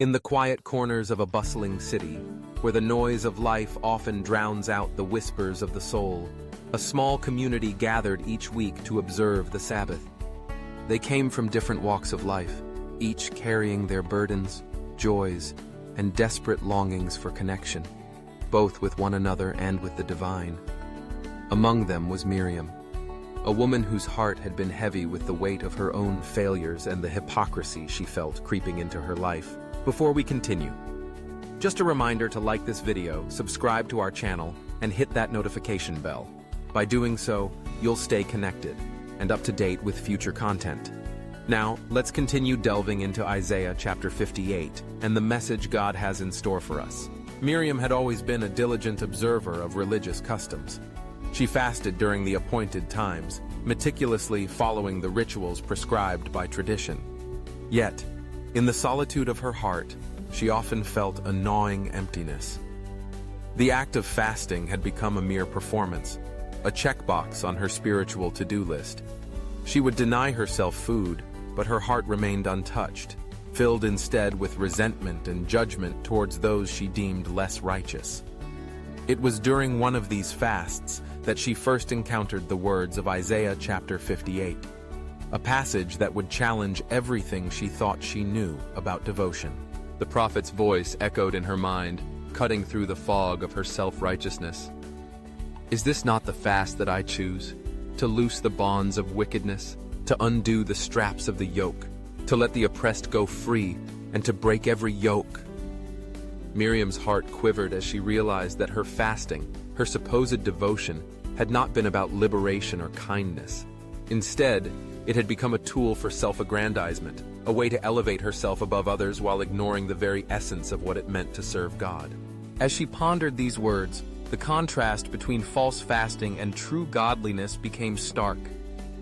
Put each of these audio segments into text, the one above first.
In the quiet corners of a bustling city, where the noise of life often drowns out the whispers of the soul, a small community gathered each week to observe the Sabbath. They came from different walks of life, each carrying their burdens, joys, and desperate longings for connection, both with one another and with the divine. Among them was Miriam, a woman whose heart had been heavy with the weight of her own failures and the hypocrisy she felt creeping into her life. Before we continue, just a reminder to like this video, subscribe to our channel, and hit that notification bell. By doing so, you'll stay connected and up to date with future content. Now, let's continue delving into Isaiah chapter 58 and the message God has in store for us. Miriam had always been a diligent observer of religious customs. She fasted during the appointed times, meticulously following the rituals prescribed by tradition. Yet, in the solitude of her heart, she often felt a gnawing emptiness. The act of fasting had become a mere performance, a checkbox on her spiritual to-do list. She would deny herself food, but her heart remained untouched, filled instead with resentment and judgment towards those she deemed less righteous. It was during one of these fasts that she first encountered the words of Isaiah chapter 58, a passage that would challenge everything she thought she knew about devotion. The prophet's voice echoed in her mind, cutting through the fog of her self-righteousness. Is this not the fast that I choose? To loose the bonds of wickedness, to undo the straps of the yoke, to let the oppressed go free, and to break every yoke. Miriam's heart quivered as she realized that her fasting, her supposed devotion, had not been about liberation or kindness. Instead, it had become a tool for self-aggrandizement, a way to elevate herself above others while ignoring the very essence of what it meant to serve God. As she pondered these words, the contrast between false fasting and true godliness became stark.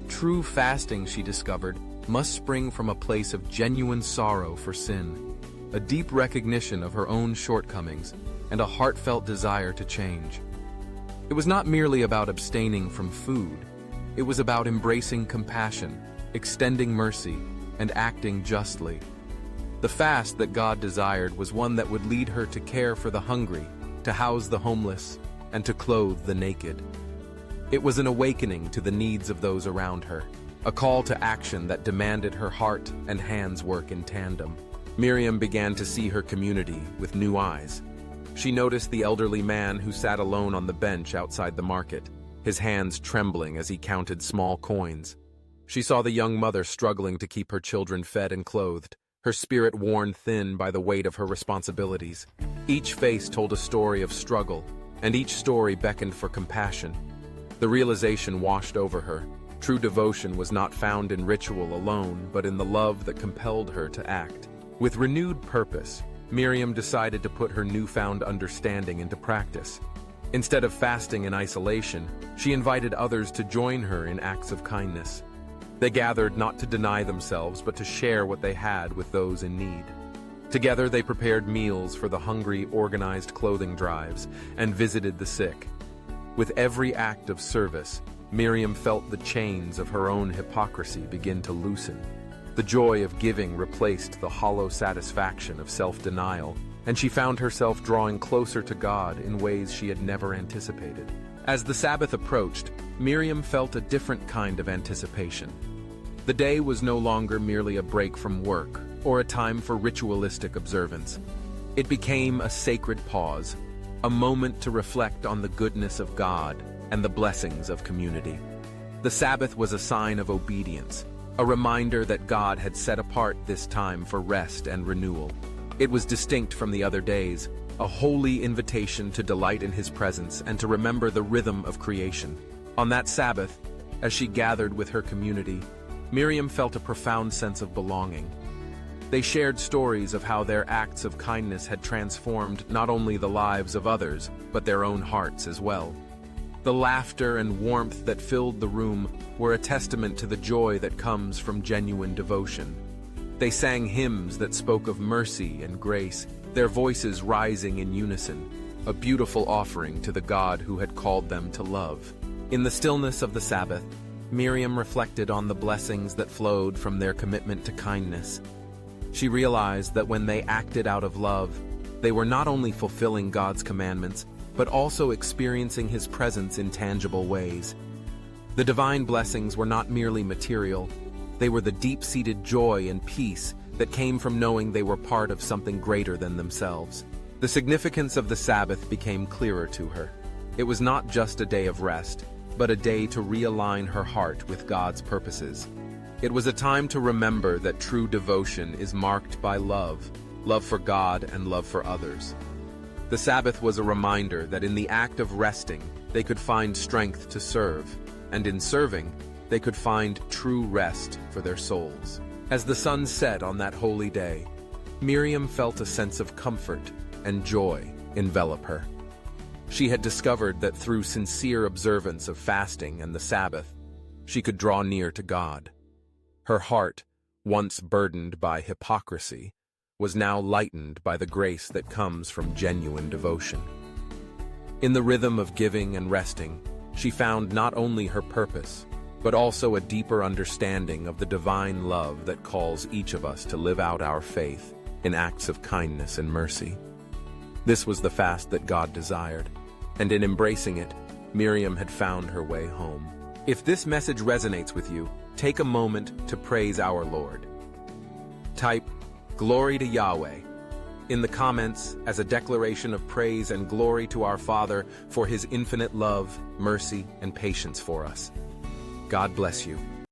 True fasting, she discovered, must spring from a place of genuine sorrow for sin, a deep recognition of her own shortcomings, and a heartfelt desire to change. It was not merely about abstaining from food. It was about embracing compassion, extending mercy, and acting justly. The fast that God desired was one that would lead her to care for the hungry, to house the homeless, and to clothe the naked. It was an awakening to the needs of those around her, a call to action that demanded her heart and hands work in tandem. Miriam began to see her community with new eyes. She noticed the elderly man who sat alone on the bench outside the market, his hands trembling as he counted small coins. She saw the young mother struggling to keep her children fed and clothed, her spirit worn thin by the weight of her responsibilities. Each face told a story of struggle, and each story beckoned for compassion. The realization washed over her. True devotion was not found in ritual alone, but in the love that compelled her to act. With renewed purpose, Miriam decided to put her newfound understanding into practice. Instead of fasting in isolation, she invited others to join her in acts of kindness. They gathered not to deny themselves, but to share what they had with those in need. Together they prepared meals for the hungry, organized clothing drives, and visited the sick. With every act of service, Miriam felt the chains of her own hypocrisy begin to loosen. The joy of giving replaced the hollow satisfaction of self-denial, and she found herself drawing closer to God in ways she had never anticipated. As the Sabbath approached, Miriam felt a different kind of anticipation. The day was no longer merely a break from work or a time for ritualistic observance. It became a sacred pause, a moment to reflect on the goodness of God and the blessings of community. The Sabbath was a sign of obedience, a reminder that God had set apart this time for rest and renewal. It was distinct from the other days, a holy invitation to delight in His presence and to remember the rhythm of creation. On that Sabbath, as she gathered with her community, Miriam felt a profound sense of belonging. They shared stories of how their acts of kindness had transformed not only the lives of others, but their own hearts as well. The laughter and warmth that filled the room were a testament to the joy that comes from genuine devotion. They sang hymns that spoke of mercy and grace, their voices rising in unison, a beautiful offering to the God who had called them to love. In the stillness of the Sabbath, Miriam reflected on the blessings that flowed from their commitment to kindness. She realized that when they acted out of love, they were not only fulfilling God's commandments, but also experiencing His presence in tangible ways. The divine blessings were not merely material, they were the deep-seated joy and peace that came from knowing they were part of something greater than themselves. The significance of the Sabbath became clearer to her. It was not just a day of rest, but a day to realign her heart with God's purposes. It was a time to remember that true devotion is marked by love for God and love for others. The Sabbath was a reminder that in the act of resting, they could find strength to serve, and in serving, they could find true rest for their souls. As the sun set on that holy day, Miriam felt a sense of comfort and joy envelop her. She had discovered that through sincere observance of fasting and the Sabbath, she could draw near to God. Her heart, once burdened by hypocrisy, was now lightened by the grace that comes from genuine devotion. In the rhythm of giving and resting, she found not only her purpose, but also a deeper understanding of the divine love that calls each of us to live out our faith in acts of kindness and mercy. This was the fast that God desired, and in embracing it, Miriam had found her way home. If this message resonates with you, take a moment to praise our Lord. Type, "Glory to Yahweh," in the comments as a declaration of praise and glory to our Father for His infinite love, mercy, and patience for us. God bless you.